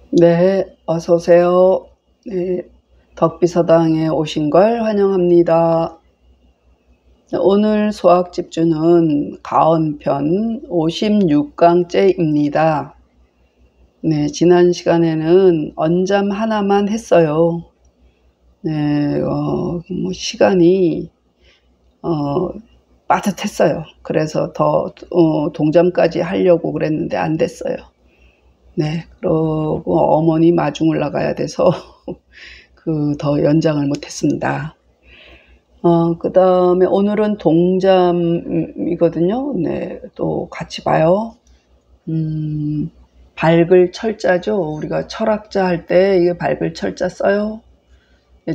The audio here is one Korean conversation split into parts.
네, 어서 오세요. 네, 덕비서당에 오신 걸 환영합니다. 오늘 수학 집주는 가언편 56강째입니다. 네, 지난 시간에는 언잠 하나만 했어요. 네, 시간이 빠듯했어요. 그래서 더 동잠까지 하려고 그랬는데 안 됐어요. 네, 그러고 어머니 마중을 나가야 돼서 더 연장을 못했습니다. 그 다음에 오늘은 동잠이거든요. 네, 또 같이 봐요. 밝을 철자죠. 우리가 철학자 할 때 이게 밝을 철자 써요.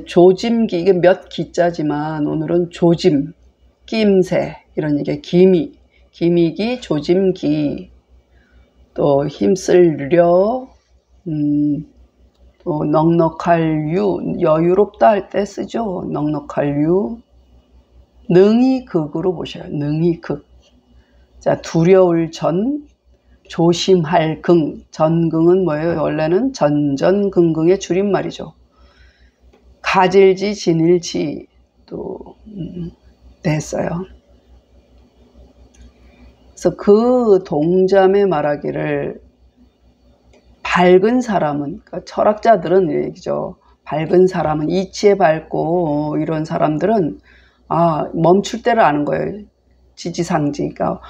조짐기, 이게 몇 기자지만 오늘은 조짐, 끼임새, 이런 얘기, 기미기, 조짐기, 또 힘쓸려, 또 넉넉할 유, 여유롭다 할 때 쓰죠. 넉넉할 유. 능이 극으로 보셔요. 능이 극. 자, 두려울 전, 조심할 긍. 전긍은 뭐예요? 원래는 전전긍긍의 줄임말이죠. 가질지 지닐지 또 됐어요. 그래서 그 동잠에 말하기를 밝은 사람은, 그러니까 철학자들은 이 얘기죠. 밝은 사람은, 이치에 밝고 이런 사람들은 멈출 때를 아는 거예요. 지지상지. 그러니까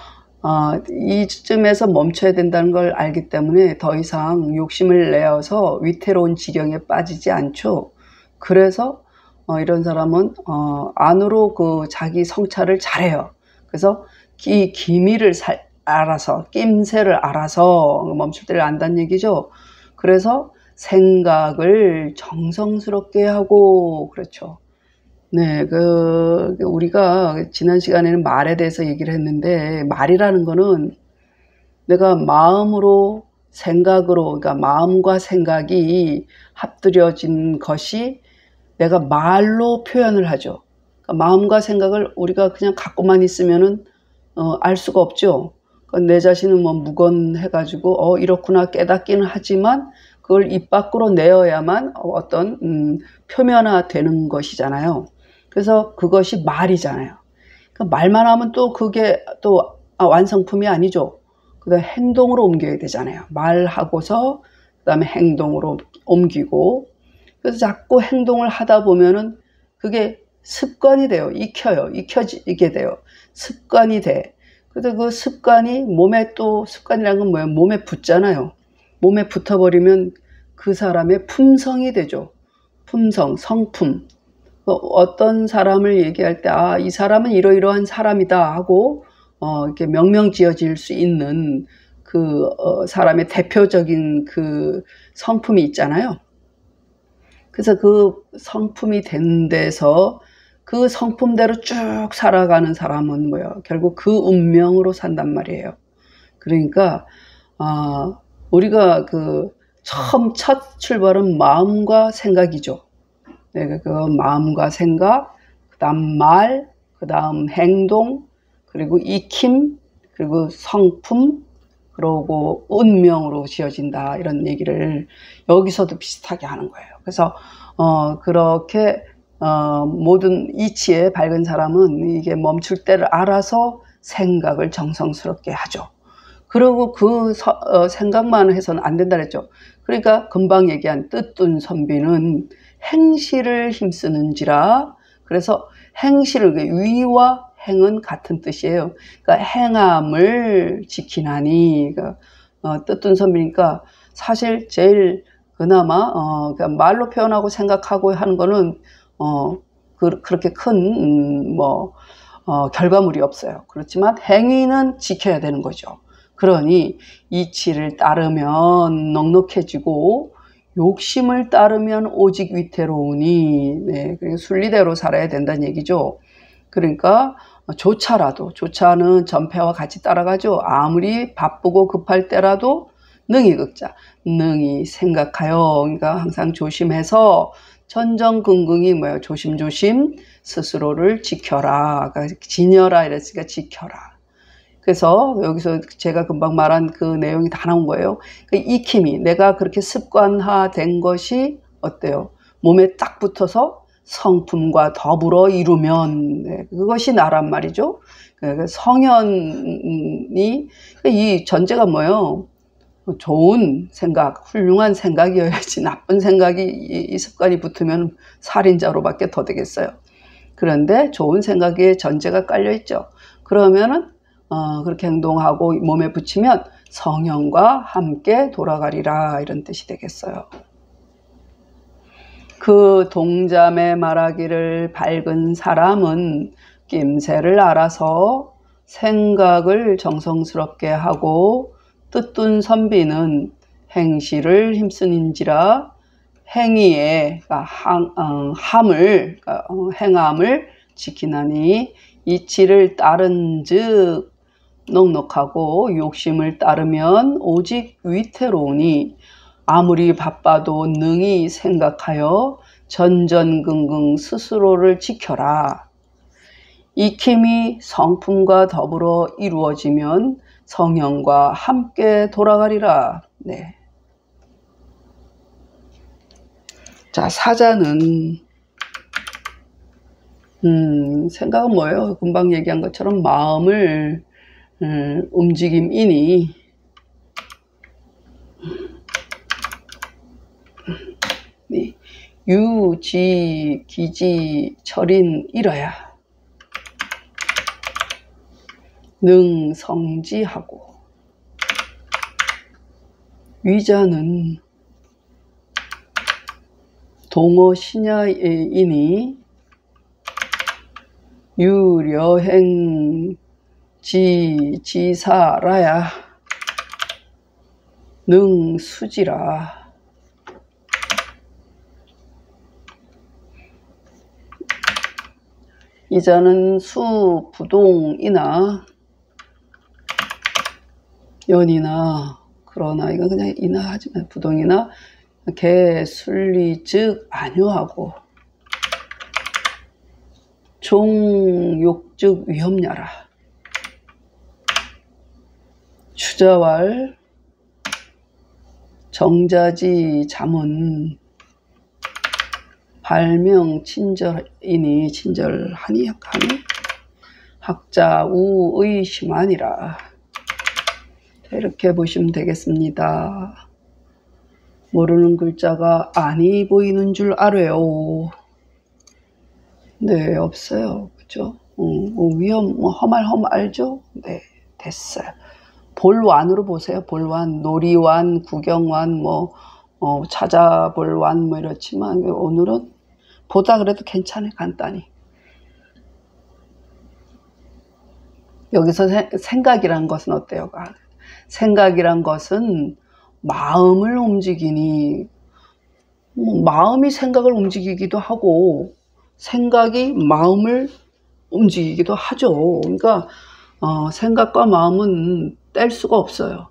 이쯤에서 멈춰야 된다는 걸 알기 때문에 더 이상 욕심을 내어서 위태로운 지경에 빠지지 않죠. 그래서 이런 사람은 안으로 그 자기 성찰을 잘해요. 그래서 이 기미를 알아서, 낌새를 알아서 멈출 때를 안다는 얘기죠. 그래서 생각을 정성스럽게 하고, 그렇죠. 네, 우리가 지난 시간에는 말에 대해서 얘기를 했는데, 말이라는 거는 내가 마음으로, 생각으로, 그러니까 마음과 생각이 합들여진 것이 내가 말로 표현을 하죠. 그러니까 마음과 생각을 우리가 그냥 갖고만 있으면은 알 수가 없죠. 내 자신은 무건해가지고 이렇구나 깨닫기는 하지만 그걸 입 밖으로 내어야만 어떤 표면화되는 것이잖아요. 그래서 그것이 말이잖아요. 그러니까 말만 하면 또 그게 또 완성품이 아니죠. 그다음에 행동으로 옮겨야 되잖아요. 말하고서 그다음에 행동으로 옮기고, 그래서 자꾸 행동을 하다 보면은 그게 습관이 돼요. 익혀지게 돼요. 습관이 돼. 그래서 그 습관이 습관이라는 건 뭐예요? 몸에 붙잖아요. 몸에 붙어버리면 그 사람의 품성이 되죠. 품성, 성품. 어떤 사람을 얘기할 때, 이 사람은 이러이러한 사람이다 하고, 이렇게 명명 지어질 수 있는 사람의 대표적인 그 성품이 있잖아요. 그래서 그 성품이 된 데서 그 성품대로 쭉 살아가는 사람은 뭐예요? 결국 그 운명으로 산단 말이에요. 그러니까 우리가 첫 출발은 마음과 생각이죠. 네, 그 마음과 생각, 그다음 말, 그다음 행동, 그리고 익힘, 그리고 성품, 그러고 운명으로 지어진다, 이런 얘기를 여기서도 비슷하게 하는 거예요. 그래서 그렇게 모든 이치에 밝은 사람은 이게 멈출 때를 알아서 생각을 정성스럽게 하죠. 그리고 생각만 해서는 안 된다 그랬죠. 그러니까 금방 얘기한 뜻둔 선비는 행실을 힘쓰는지라. 그래서 행실을, 위와 행은 같은 뜻이에요. 그러니까 행함을 지키나니. 뜻둔 선비니까 사실 제일 그나마 그러니까 말로 표현하고 생각하고 하는 거는 그렇게 큰 결과물이 없어요. 그렇지만 행위는 지켜야 되는 거죠. 그러니 이치를 따르면 넉넉해지고 욕심을 따르면 오직 위태로우니. 네, 순리대로 살아야 된다는 얘기죠. 그러니까 조차는 전패와 같이 따라가죠. 아무리 바쁘고 급할 때라도 능히 극자, 능히 생각하여. 그러니까 항상 조심해서 전전긍긍이 뭐예요? 조심조심 스스로를 지켜라. 그러니까 지녀라 이랬으니까 지켜라. 그래서 여기서 제가 금방 말한 그 내용이 다 나온 거예요. 그 익힘이 내가 그렇게 습관화된 것이 어때요? 몸에 딱 붙어서 성품과 더불어 이루면 네, 그것이 나란 말이죠. 성현이 이 전제가 뭐예요? 좋은 생각, 훌륭한 생각이어야지 나쁜 생각이 이 습관이 붙으면 살인자로밖에 더 되겠어요. 그런데 좋은 생각에 전제가 깔려 있죠. 그러면은 그렇게 행동하고 몸에 붙이면 성현과 함께 돌아가리라 이런 뜻이 되겠어요. 그 동자매 말하기를 밝은 사람은 낌새를 알아서 생각을 정성스럽게 하고 뜻둔 선비는 행시를 힘쓰는지라 행위의 행함을 지키나니 이치를 따른 즉 넉넉하고 욕심을 따르면 오직 위태로우니 아무리 바빠도 능히 생각하여 전전긍긍 스스로를 지켜라. 익힘이 성품과 더불어 이루어지면 성현과 함께 돌아가리라. 네. 자, 사자는 생각은 뭐예요? 금방 얘기한 것처럼 마음을 움직임이니 네. 유지 기지 철인 이러야 능성지하고 위자는 동어신야이니 유려행 지사라야 능수지라. 이자는 수부동이나 연이나 그러나 이건 그냥 이나 하지만 부동이나 개술리 즉 안효하고 종욕 즉 위험야라. 추자왈 정자지 잠은 발명 친절이니 친절하니 학자 우의 심하니라. 이렇게 보시면 되겠습니다. 모르는 글자가 아니 보이는 줄 알아요. 네, 없어요. 그죠? 위험, 험할 알죠? 네, 됐어요. 볼완으로 보세요. 볼완, 놀이완, 구경완, 찾아볼 완, 이렇지만 오늘은 보다 그래도 괜찮아요. 간단히. 여기서 생각이란 것은 어때요? 생각이란 것은 마음을 움직이니, 마음이 생각을 움직이기도 하고, 생각이 마음을 움직이기도 하죠. 그러니까, 생각과 마음은 뗄 수가 없어요.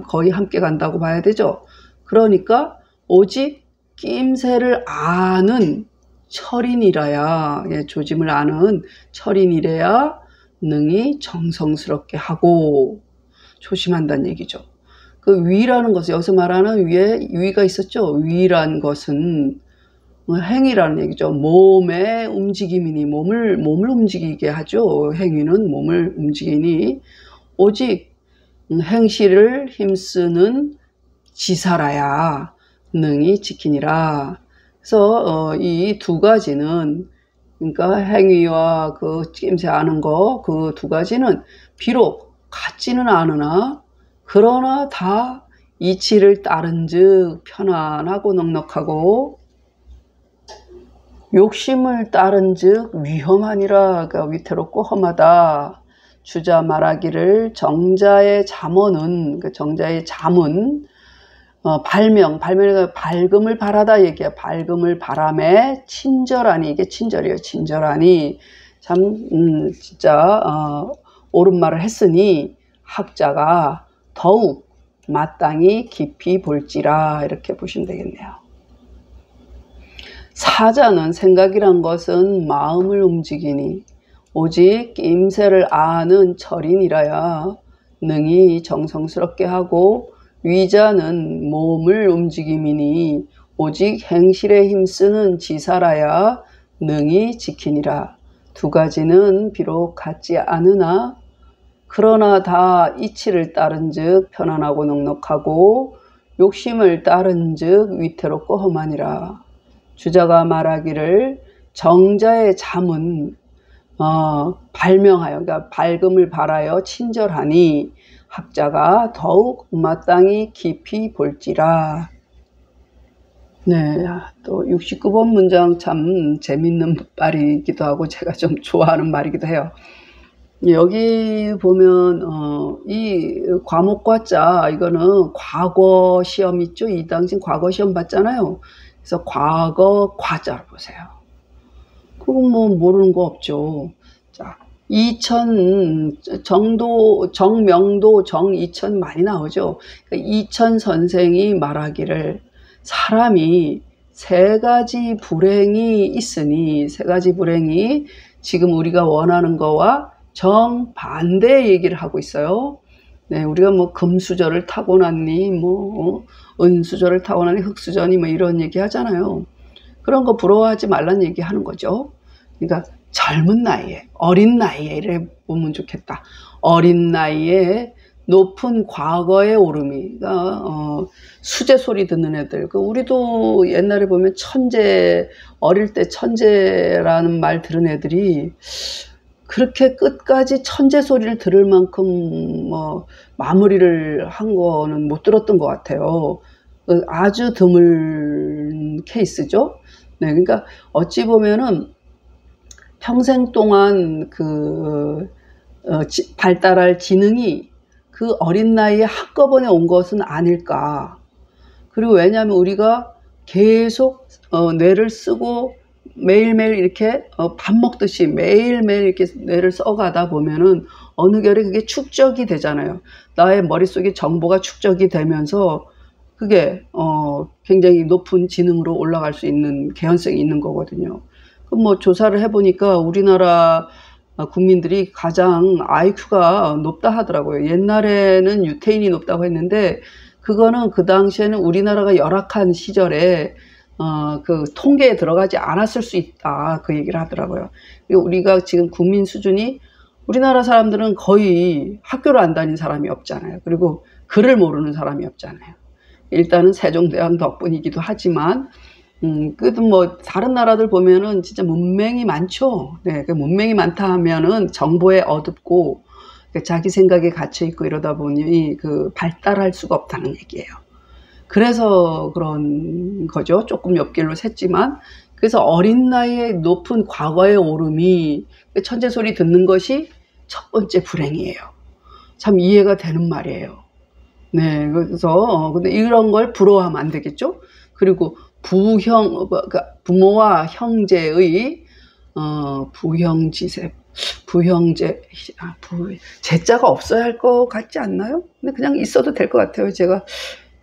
거의 함께 간다고 봐야 되죠. 그러니까, 오직 낌새를 아는 철인이라야, 조짐을 아는 철인이래야 능히 정성스럽게 하고 조심한다는 얘기죠. 그 위라는 것은 여기서 말하는 위가 있었죠. 위란 것은 행위라는 얘기죠. 몸의 움직임이니 몸을 움직이게 하죠. 행위는 몸을 움직이니 오직 행시를 힘쓰는 지사라야 능히 지키니라. 그래서 이 두 가지는 그러니까 행위와 그 낌새 아는 거 그 두 가지는 비록 같지는 않으나 그러나 다 이치를 따른즉 편안하고 넉넉하고 욕심을 따른즉 위험하니라. 그러니까 위태롭고 험하다. 주자 말하기를 정자의 잠언은 그 정자의 잠은 발명이 밝음을 바라다 얘기야. 밝음을 바람에 친절하니, 이게 친절이에요. 친절하니 참 진짜 옳은 말을 했으니 학자가 더욱 마땅히 깊이 볼지라. 이렇게 보시면 되겠네요. 사자는 생각이란 것은 마음을 움직이니 오직 낌새를 아는 철인이라야 능히 정성스럽게 하고 위자는 몸을 움직임이니 오직 행실에 힘쓰는 지사라야 능히 지키니라. 두 가지는 비록 같지 않으나 그러나 다 이치를 따른즉 편안하고 넉넉하고 욕심을 따른즉 위태롭고 험하니라. 주자가 말하기를 정자의 잠은 발명하여, 그러니까 밝음을 발하여 친절하니 학자가 더욱 마땅히 깊이 볼지라. 네, 또 69번 문장 참 재밌는 말이기도 하고 제가 좀 좋아하는 말이기도 해요. 여기 보면 이 과목과자, 이거는 과거 시험 있죠? 이 당시 과거 시험 봤잖아요. 그래서 과거 과자를 보세요. 그건 뭐 모르는 거 없죠. 자, 정명도, 정이천 많이 나오죠. 그러니까 이천 선생이 말하기를 사람이 세 가지 불행이 있으니, 세 가지 불행이 지금 우리가 원하는 거와 정반대 얘기를 하고 있어요. 네, 우리가 뭐 금수저를 타고났니, 뭐 은수저를 타고났니, 흙수저니 뭐 이런 얘기 하잖아요. 그런 거 부러워하지 말란 얘기 하는 거죠. 그러니까 젊은 나이에, 어린 나이에 이래 보면 좋겠다. 어린 나이에 높은 과거의 오름이, 수제 소리 듣는 애들. 우리도 옛날에 보면 천재, 어릴 때 천재라는 말 들은 애들이 그렇게 끝까지 천재 소리를 들을 만큼 마무리를 한 거는 못 들었던 것 같아요. 아주 드문 케이스죠. 네, 그러니까 어찌 보면은 평생 동안 발달할 지능이 그 어린 나이에 한꺼번에 온 것은 아닐까. 그리고 왜냐하면 우리가 계속 뇌를 쓰고 매일매일 이렇게 밥 먹듯이 매일매일 이렇게 뇌를 써가다 보면은 어느 결에 그게 축적이 되잖아요. 나의 머릿속에 정보가 축적이 되면서 그게 굉장히 높은 지능으로 올라갈 수 있는 개연성이 있는 거거든요. 그럼 뭐 조사를 해보니까 우리나라 국민들이 가장 IQ가 높다 하더라고요. 옛날에는 유태인이 높다고 했는데 그거는 그 당시에는 우리나라가 열악한 시절에 그 통계에 들어가지 않았을 수 있다, 그 얘기를 하더라고요. 우리가 지금 국민 수준이, 우리나라 사람들은 거의 학교를 안 다닌 사람이 없잖아요. 그리고 글을 모르는 사람이 없잖아요. 일단은 세종대왕 덕분이기도 하지만 그래도 뭐 다른 나라들 보면은 진짜 문맹이 많죠. 네, 그 문맹이 많다 하면은 정보에 어둡고 자기 생각에 갇혀 있고 이러다 보니 발달할 수가 없다는 얘기예요. 그래서 그런 거죠. 조금 옆길로 샜지만. 그래서 어린 나이에 높은 과거의 오름이 천재 소리 듣는 것이 첫 번째 불행이에요. 참 이해가 되는 말이에요. 네, 그래서 근데 이런 걸 부러워하면 안 되겠죠. 그리고 부모와 형제의 제자가 없어야 할 것 같지 않나요? 근데 그냥 있어도 될 것 같아요. 제가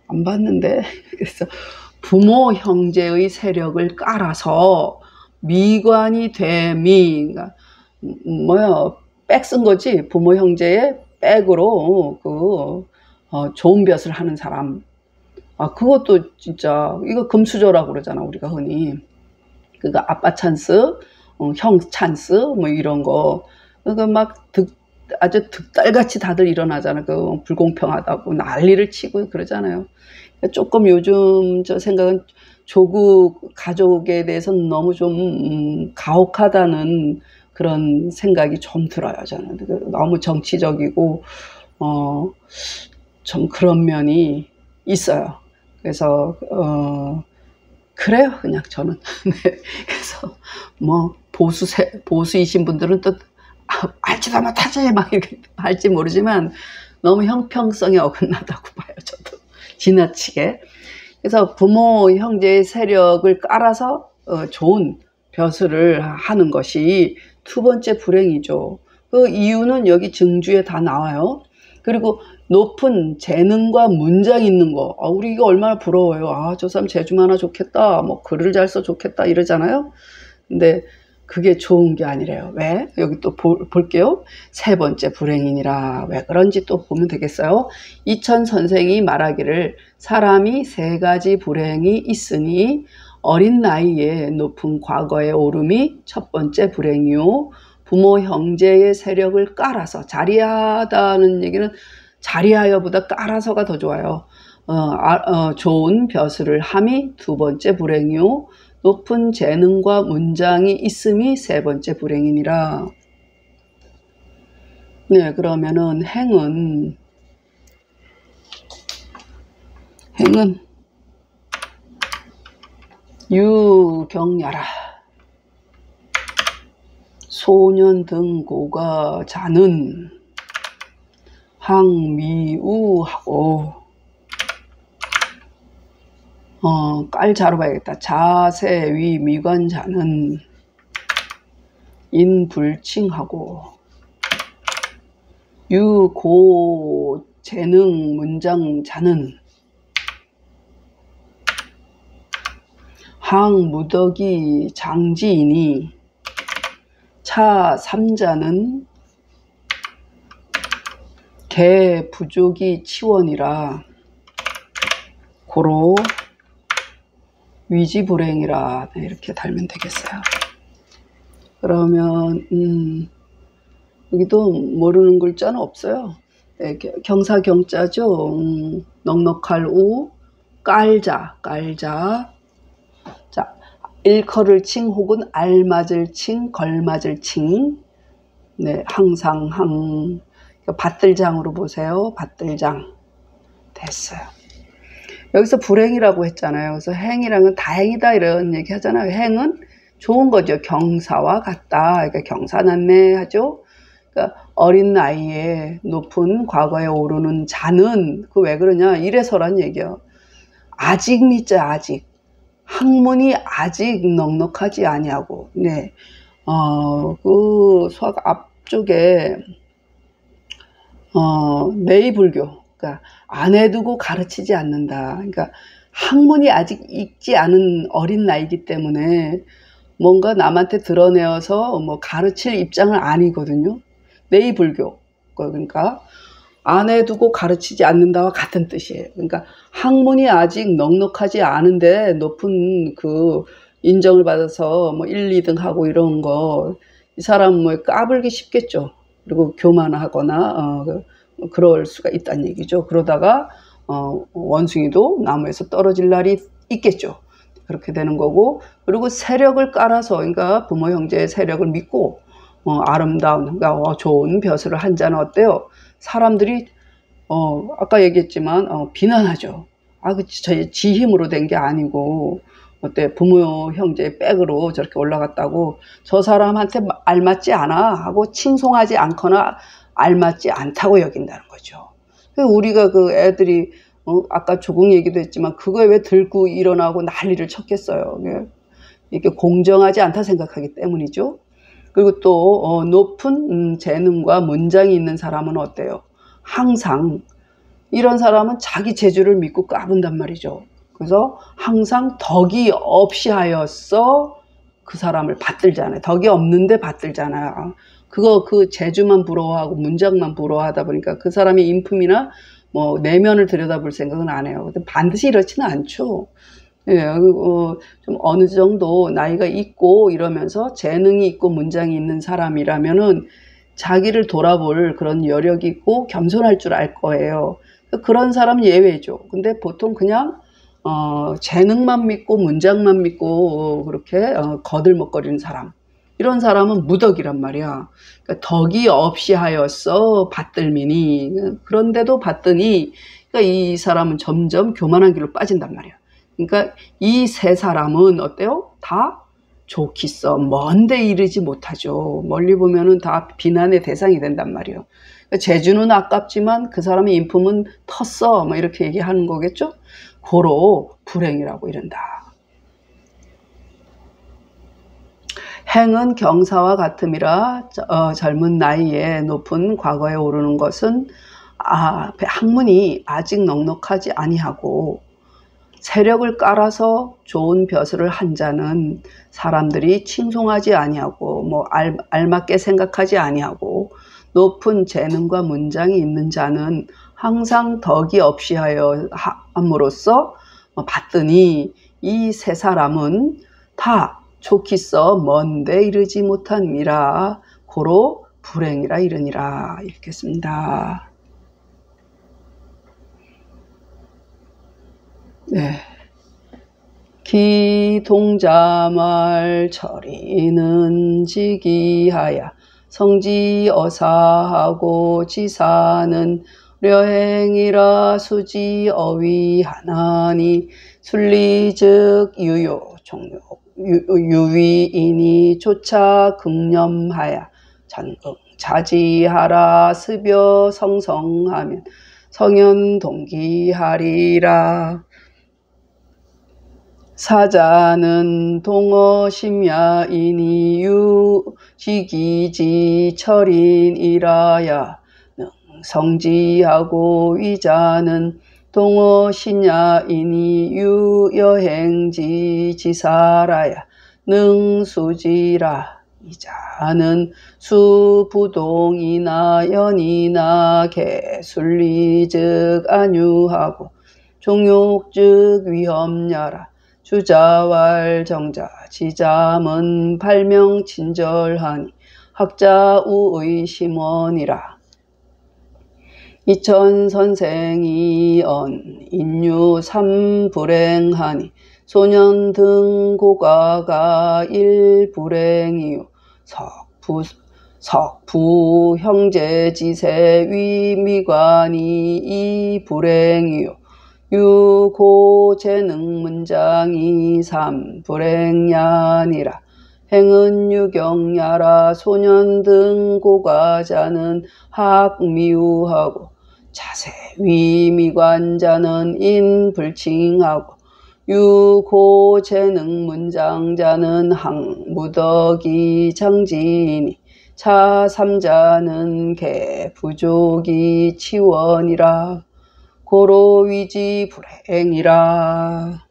안 봤는데. 그래서 부모 형제의 세력을 깔아서 미관이 됨이, 백 쓴 거지. 부모 형제의 백으로 좋은 벼슬 하는 사람. 그것도 진짜, 이거 금수저라고 그러잖아, 우리가 흔히. 그러니까 아빠 찬스, 형 찬스, 뭐 이런 거. 그러니까 아주 득달같이 다들 일어나잖아. 불공평하다고 난리를 치고 그러잖아요. 조금 요즘 저 생각은 조국 가족에 대해서는 너무 좀 가혹하다는 그런 생각이 좀 들어요. 저는 너무 정치적이고 좀 그런 면이 있어요. 그래서 그래요, 그냥 저는. 네. 그래서 뭐 보수이신 분들은 또 알지도 못하지 막 이렇게 할지 모르지만 너무 형평성에 어긋나다고 봐요, 저도. 지나치게. 그래서 부모 형제의 세력을 깔아서 좋은 벼슬을 하는 것이 두 번째 불행이죠. 그 이유는 여기 증주에 다 나와요. 그리고 높은 재능과 문장 있는 거. 우리 이거 얼마나 부러워요. 저 사람 재주 많아 좋겠다. 뭐 글을 잘 써 좋겠다 이러잖아요. 근데 그게 좋은 게 아니래요. 왜? 여기 또 볼게요. 세 번째 불행이니라. 왜 그런지 또 보면 되겠어요. 이천 선생이 말하기를 사람이 세 가지 불행이 있으니 어린 나이에 높은 과거의 오름이 첫 번째 불행이요. 부모 형제의 세력을 깔아서 자리하다는 얘기는 자리하여보다 깔아서가 더 좋아요. 좋은 벼슬을 함이 두 번째 불행이요. 높은 재능과 문장이 있음이 세 번째 불행이니라. 네, 그러면은 행은 유경야라. 소년 등고가 자는 항미우하고 깔자로 봐야겠다. 자세위 미관자는 인불칭하고 유고 재능 문장자는 항무덕이 장지이니 차 삼자는 개 부족이 치원이라 고로 위지불행이라. 네, 이렇게 달면 되겠어요. 그러면 여기도 모르는 글자는 없어요. 네, 경사경자죠. 넉넉할 우 깔자. 자, 일컬을 칭 혹은 알맞을 칭, 걸맞을 칭. 네, 항상 밭들장으로 보세요. 밭들장. 됐어요. 여기서 불행이라고 했잖아요. 그래서 행이랑은 다행이다 이런 얘기 하잖아요. 행은 좋은 거죠. 경사와 같다. 그러니까 경사났네 하죠. 그러니까 어린 나이에 높은 과거에 오르는 자는 그 왜 그러냐 이래서란 얘기예요. 아직 믿자 아직. 학문이 아직 넉넉하지 아니하고. 네. 그 수학 앞쪽에 내의불교. 그러니까 안 해두고 가르치지 않는다. 그러니까 학문이 아직 익지 않은 어린 나이기 때문에 뭔가 남한테 드러내어서 뭐 가르칠 입장은 아니거든요. 내의불교. 그러니까 안 해두고 가르치지 않는다와 같은 뜻이에요. 그러니까 학문이 아직 넉넉하지 않은데 높은 그 인정을 받아서 뭐 1, 2등 하고 이런 거 이 사람 뭐 까불기 쉽겠죠. 그리고 교만하거나 그럴 수가 있다는 얘기죠. 그러다가 원숭이도 나무에서 떨어질 날이 있겠죠. 그렇게 되는 거고, 그리고 세력을 깔아서, 그러니까 부모 형제의 세력을 믿고 아름다운, 그러니까 좋은 벼슬을 한 자는 어때요? 사람들이 아까 얘기했지만 비난하죠. 지 힘으로 된 게 아니고 어때 부모 형제의 백으로 저렇게 올라갔다고 저 사람한테 알맞지 않아 하고 칭송하지 않거나 알맞지 않다고 여긴다는 거죠. 우리가 그 애들이 아까 조공 얘기도 했지만 그거에 왜 들고 일어나고 난리를 쳤겠어요. 이게 공정하지 않다 생각하기 때문이죠. 그리고 또 높은 재능과 문장이 있는 사람은 어때요? 항상 이런 사람은 자기 재주를 믿고 까분단 말이죠. 그래서 항상 덕이 없이 하였어 그 사람을 받들잖아요. 덕이 없는데 받들잖아요. 그 재주만 부러워하고 문장만 부러워하다 보니까 그 사람의 인품이나 뭐 내면을 들여다볼 생각은 안 해요. 근데 반드시 이렇지는 않죠. 예, 좀 어느 정도 나이가 있고 이러면서 재능이 있고 문장이 있는 사람이라면은 자기를 돌아볼 그런 여력이 있고 겸손할 줄 알 거예요. 그런 사람은 예외죠. 근데 보통 그냥 재능만 믿고 문장만 믿고 그렇게 거들먹거리는 사람, 이런 사람은 무덕이란 말이야. 그러니까 덕이 없이 하였어 받들미니. 그런데도 받더니 그러니까 이 사람은 점점 교만한 길로 빠진단 말이야. 그러니까 이 세 사람은 어때요? 다 좋기써 먼데 이르지 못하죠. 멀리 보면은 다 비난의 대상이 된단 말이에요. 그러니까 재주는 아깝지만 그 사람의 인품은 텄어 뭐 이렇게 얘기하는 거겠죠. 고로 불행이라고 이른다. 행은 경사와 같음이라 젊은 나이에 높은 과거에 오르는 것은 학문이 아직 넉넉하지 아니하고 세력을 깔아서 좋은 벼슬을 한 자는 사람들이 칭송하지 아니하고 알맞게 생각하지 아니하고 높은 재능과 문장이 있는 자는 항상 덕이 없이 하여 함으로써 봤더니 이 세 사람은 다 좋기서 먼데 이르지 못함이라 고로 불행이라 이르니라. 이렇게 씁니다. 네. 기동자말 처리는 지기하야 성지어사하고 지사는 려행이라 수지어위하나니 순리즉 유요 종요 유위이니 조차 극념하야 전응자지하라 스벼 성성하면 성현동기하리라. 사자는 동어심야이니 유지기지 철인이라야 능성지하고 위자는 동어신야이니 유여행지 지사라야 능수지라. 이자는 수부동이나 연이나 개순리즉 안유하고 종욕즉 위험야라. 주자왈 정자 지잠은 발명친절하니 학자우의 심원이라. 이천선생이 인유 삼불행하니 소년 등 고가가 일불행이요 석부 형제지세 위미관이 이불행이요 유고재능문장이 삼불행야니라. 행은 유경야라. 소년 등 고가자는 학미우하고 자세 위미관자는 인불칭하고 유고재능문장자는 항무덕이 장지이니 차삼자는 개부족이 치원이라. 고로 위지 불행이라.